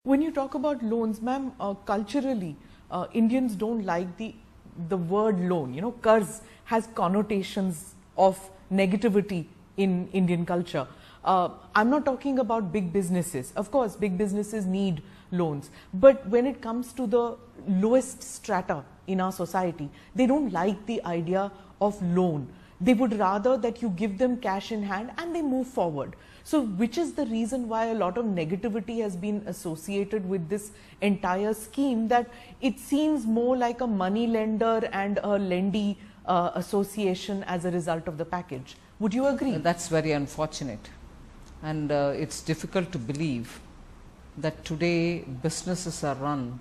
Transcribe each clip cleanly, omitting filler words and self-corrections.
When you talk about loans, ma'am, culturally, Indians don't like the word loan. You know, कर्ज has connotations of negativity in Indian culture. I'm not talking about big businesses. Of course, big businesses need loans. But when it comes to the lowest strata in our society, they don't like the idea of loan. They would rather that you give them cash in hand and they move forward. So which is the reason why a lot of negativity has been associated with this entire scheme, that it seems more like a money lender and a lendee association as a result of the package. Would you agree? That's very unfortunate. And it's difficult to believe that today businesses are run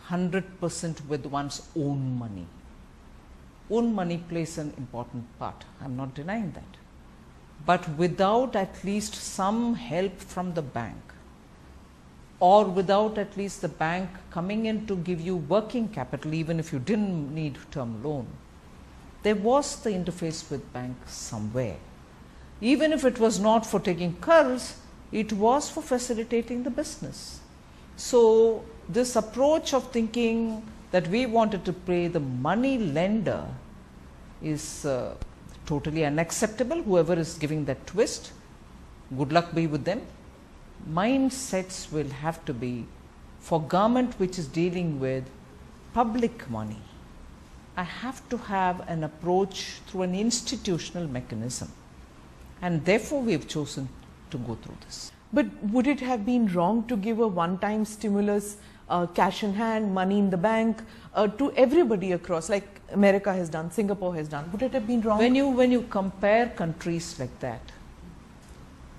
100% with one's own money. Own money plays an important part. I'm not denying that. But without at least some help from the bank, or without at least the bank coming in to give you working capital, even if you didn't need term loan, there was the interface with bank somewhere. Even if it was not for taking curls, it was for facilitating the business. So this approach of thinking that we wanted to play the money lender is totally unacceptable. Whoever is giving that twist, good luck be with them. Mindsets will have to be, for government which is dealing with public money, I have to have an approach through an institutional mechanism, and therefore we have chosen to go through this. But would it have been wrong to give a one-time stimulus, cash in hand, money in the bank, to everybody across, like America has done, Singapore has done? Would it have been wrong? When you compare countries like that,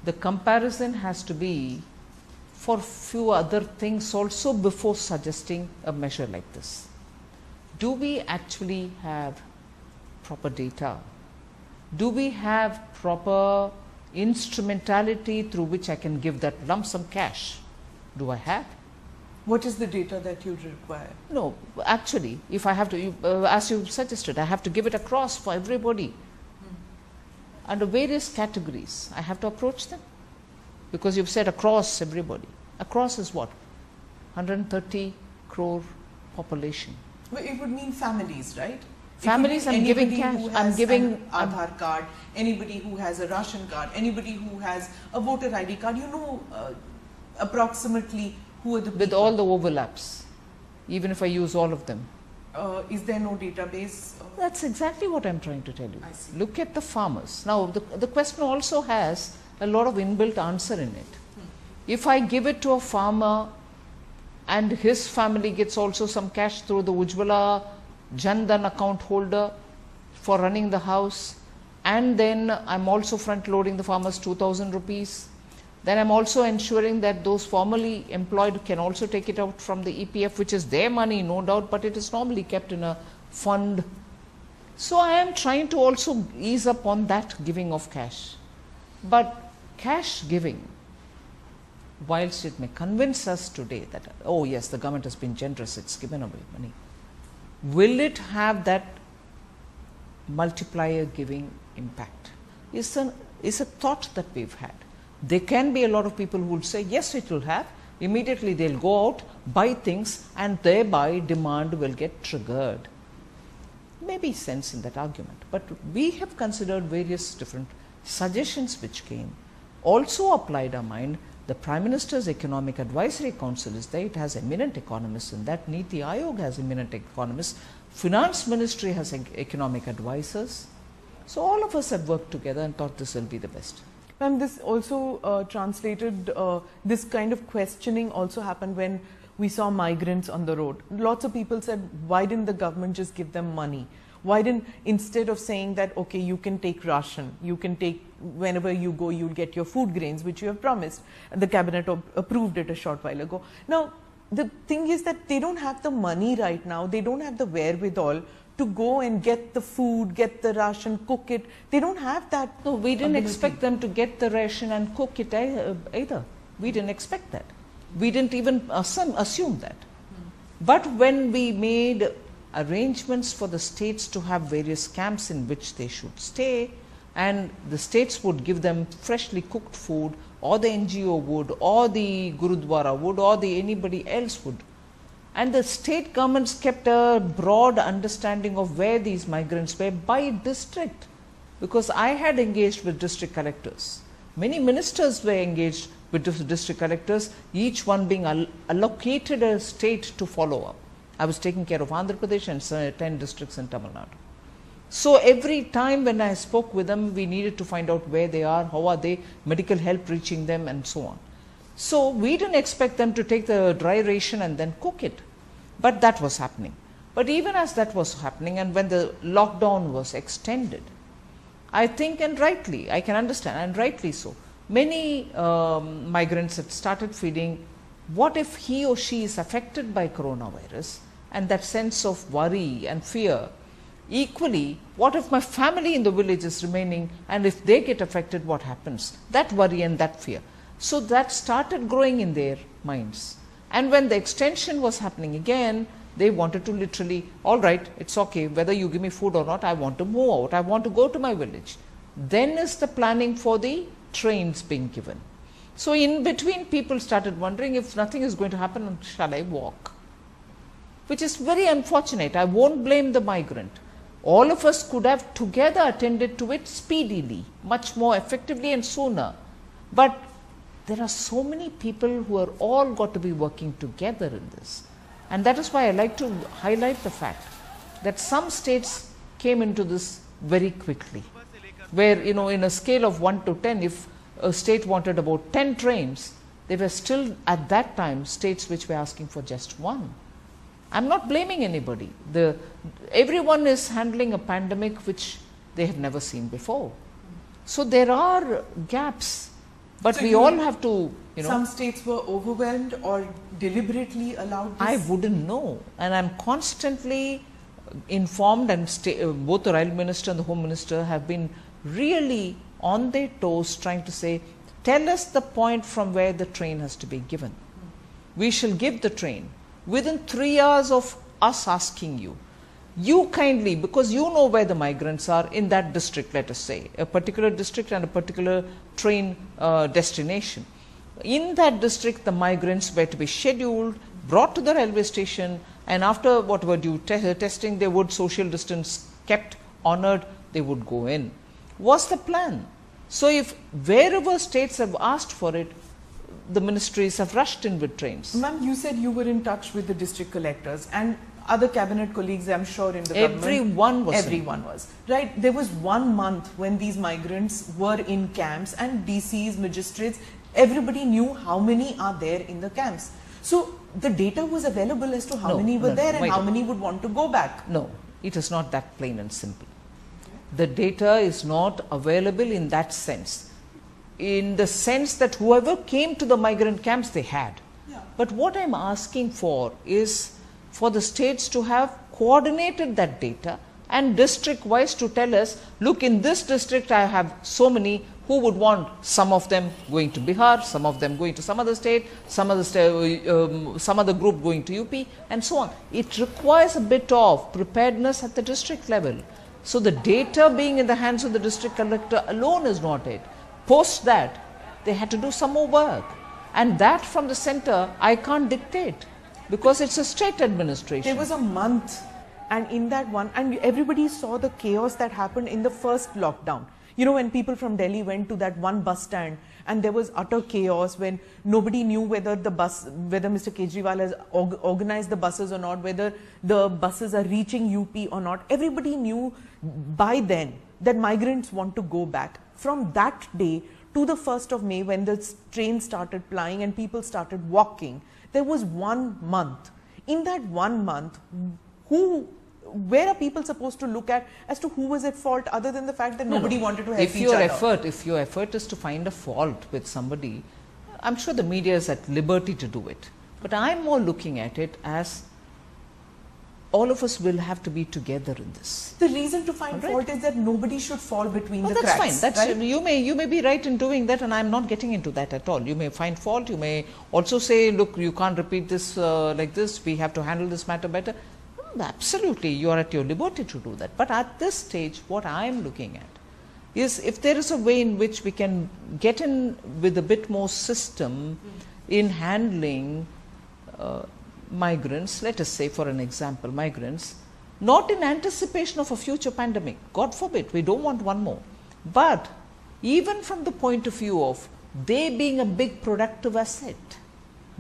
the comparison has to be for few other things also before suggesting a measure like this. Do we actually have proper data? Do we have proper instrumentality through which I can give that lump sum cash? Do I have? What is the data that you require? No, actually, if I have to, as you suggested, I have to give it across for everybody. Under various categories, I have to approach them. Because you've said across everybody. Across is what? 130 crore population. But it would mean families, right? Families, I'm giving cash. I'm giving an Aadhaar card, anybody who has a ration card, anybody who has a voter ID card, you know approximately who are the people. With all the overlaps, even if I use all of them. Is there no database? That's exactly what I'm trying to tell you. I see. Look at the farmers. Now, the question also has a lot of inbuilt answer in it. If I give it to a farmer and his family gets also some cash through the Ujjwala Jan Dhan account holder for running the house, and then I'm also front loading the farmers 2,000 rupees, then I'm also ensuring that those formally employed can also take it out from the EPF, which is their money, no doubt, but it is normally kept in a fund. So I am trying to also ease up on that giving of cash. But cash giving, whilst it may convince us today that, oh yes, the government has been generous, it's given away money, will it have that multiplier giving impact? Is a thought that we've had. There can be a lot of people who will say, yes, it will have. Immediately they'll go out, buy things, and thereby demand will get triggered. Maybe sense in that argument. But we have considered various different suggestions which came. Also applied our mind. The Prime Minister's Economic Advisory Council is there. It has eminent economists in that. Niti Aayog has eminent economists. Finance Ministry has economic advisors. So all of us have worked together and thought this will be the best. Ma'am, this also translated, this kind of questioning also happened when we saw migrants on the road. Lots of people said, why didn't the government just give them money? Why didn't, instead of saying that, okay, you can take ration, you can take, whenever you go, you'll get your food grains, which you have promised. The cabinet approved it a short while ago. Now, the thing is that they don't have the money right now. They don't have the wherewithal to go and get the food, get the ration, cook it. They don't have that. No, we didn't expect them to get the ration and cook it either. We didn't expect that. We didn't even assume that. But when we made arrangements for the states to have various camps in which they should stay, and the states would give them freshly cooked food or the NGO would, or the Gurudwara would, or the anybody else would. And the state governments kept a broad understanding of where these migrants were by district, because I had engaged with district collectors. Many ministers were engaged with district collectors, each one being allocated a state to follow up. I was taking care of Andhra Pradesh and 10 districts in Tamil Nadu. So every time when I spoke with them, we needed to find out where they are, how are they, medical help reaching them, and so on. So we didn't expect them to take the dry ration and then cook it, but that was happening. But even as that was happening, and when the lockdown was extended, I think, and rightly, I can understand, and rightly so, many migrants had started feeling, what if he or she is affected by coronavirus, and that sense of worry and fear. Equally, what if my family in the village is remaining, and if they get affected, what happens? That worry and that fear. So that started growing in their minds. And when the extension was happening again, they wanted to literally, all right, it's okay, whether you give me food or not, I want to move out, I want to go to my village. Then is the planning for the trains being given. So in between, people started wondering, if nothing is going to happen, shall I walk? Which is very unfortunate. I won't blame the migrant. All of us could have together attended to it speedily, much more effectively and sooner. But there are so many people who are all got to be working together in this. And that is why I like to highlight the fact that some states came into this very quickly, where, you know, in a scale of 1 to 10, if a state wanted about 10 trains, there were still at that time states which were asking for just 1. I'm not blaming anybody. Everyone is handling a pandemic which they have never seen before. So there are gaps, but So we all have to, you know. Some states were overwhelmed or deliberately allowed this? I wouldn't know, and I'm constantly informed, and both the Rail Minister and the Home Minister have been really on their toes trying to say, tell us the point from where the train has to be given. We shall give the train. Within 3 hours of us asking you, you kindly, because you know where the migrants are in that district, let us say, a particular district and a particular train destination. In that district, the migrants were to be scheduled, brought to the railway station, and after whatever due testing, they would social distance kept, honored, they would go in. Was the plan. So if wherever states have asked for it, the ministries have rushed in with trains. Ma'am, you said you were in touch with the district collectors and other cabinet colleagues, I'm sure, in the government. Everyone was. Right. There was 1 month when these migrants were in camps, and DCs, magistrates, everybody knew how many are there in the camps. So the data was available as to how many were there and how many would want to go back. No, it is not that plain and simple. The data is not available in that sense. In the sense that whoever came to the migrant camps, they had. Yeah. But what I'm asking for is for the states to have coordinated that data and district wise to tell us, look, in this district I have so many, who would want some of them going to Bihar, some of them going to some other state, some other group going to UP, and so on. It requires a bit of preparedness at the district level. So the data being in the hands of the district collector alone is not it. Post that, they had to do some more work. And that from the center, I can't dictate, because it's a state administration. There was a month, and in that one, and everybody saw the chaos that happened in the first lockdown. You know, when people from Delhi went to that one bus stand, and there was utter chaos when nobody knew whether Mr. Kejriwal has organized the buses or not, whether the buses are reaching UP or not. Everybody knew by then that migrants want to go back. From that day to the 1st of May, when the train started plying and people started walking, there was 1 month. In that 1 month, where are people supposed to look at as to who was at fault, other than the fact that nobody wanted to help each other? If your effort is to find a fault with somebody, I'm sure the media is at liberty to do it. But I'm more looking at it as all of us will have to be together in this. The reason to find fault is that nobody should fall between the that's cracks. Fine. Right? You may be right in doing that, and I'm not getting into that at all. You may find fault. You may also say, look, you can't repeat this like this. We have to handle this matter better. Absolutely, you are at your liberty to do that. But at this stage, what I am looking at is if there is a way in which we can get in with a bit more system in handling migrants, let us say for an example, migrants, not in anticipation of a future pandemic, God forbid, we don't want one more, but even from the point of view of they being a big productive asset,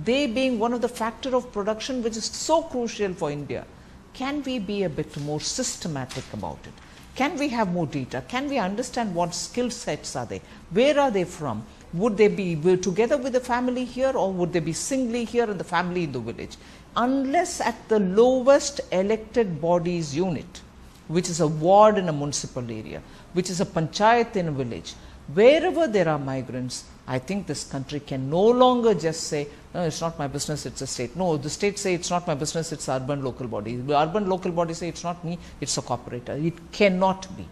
they being one of the factor of production which is so crucial for India, can we be a bit more systematic about it? Can we have more data? Can we understand what skill sets are they? Where are they from? Would they be together with the family here, or would they be singly here and the family in the village? Unless at the lowest elected bodies unit, which is a ward in a municipal area, which is a panchayat in a village, wherever there are migrants, I think this country can no longer just say, no, it's not my business, it's a state. No, the state say it's not my business, it's urban local body. The urban local body say it's not me, it's a corporator. It cannot be.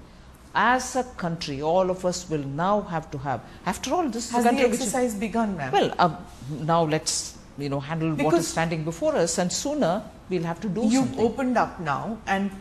As a country, all of us will now have to have, after all, this is Has a country the exercise begun, ma'am? well, now let's handle what is standing before us, and sooner we'll have to do You've something. opened up now, and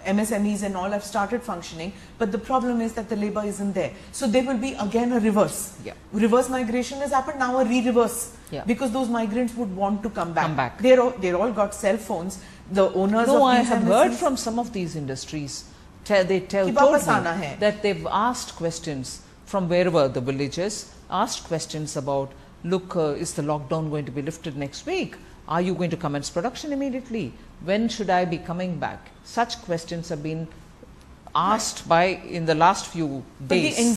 MSMEs and all have started functioning, but the problem is that the labor isn't there. So there will be again a reverse. Yeah. Reverse migration has happened, now a re-reverse. Yeah. Because those migrants would want to come back. Come back. They're all got cell phones. The owners No, of I these have MSMEs heard from some of these industries, they told me वापस आना है. that they've asked questions from wherever the villages, asked questions about, look, is the lockdown going to be lifted next week? Are you going to commence production immediately? When should I be coming back? Such questions have been asked in the last few days.